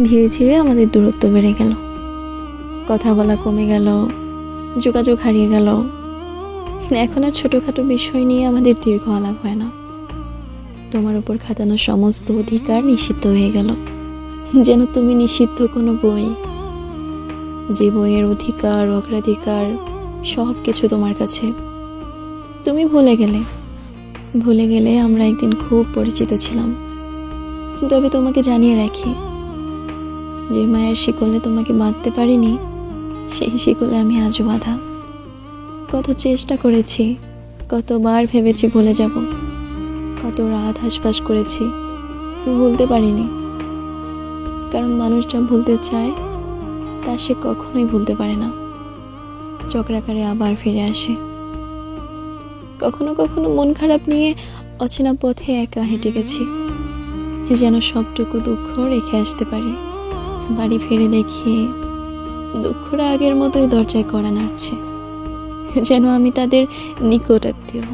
ধীরে ধীরে আমাদের দূরত্ব বেড়ে গেল, কথা বলা কমে গেল, যোগাযোগ হারিয়ে গেল। এখন আর ছোটোখাটো বিষয় নিয়ে আমাদের দীর্ঘ আলাপ হয় না। তোমার উপর খাটানো সমস্ত অধিকার নিষিদ্ধ হয়ে গেল, যেন তুমি নিষিদ্ধ কোনো বই। যে বইয়ের অধিকার অগ্রাধিকার সব কিছু তোমার কাছে। তুমি ভুলে গেলে আমরা একদিন খুব পরিচিত ছিলাম। তবে তোমাকে জানিয়ে রাখি, যে মায়ের শিকলে তোমাকে বাঁধতে পারিনি, সেই শিকলে আমি আজও বাঁধা। কত চেষ্টা করেছি, কতবার ভেবেছি ভুলে যাব, কত রাত হাসফাস করেছি, ভুলতে পারিনি। কারণ মানুষ যা ভুলতে চায় তা সে কখনোই ভুলতে পারে না, চক্রাকারে আবার ফিরে আসে। কখনো কখনো মন খারাপ নিয়ে অচেনা পথে একা হেঁটে গেছি, যেন সবটুকু দুঃখ রেখে আসতে পারি। বাড়ি ফিরে দেখি দুঃখরা আগের মতোই দরজায় কড়া নাড়ছে, যেন আমি তাদের নিকট আত্মীয়।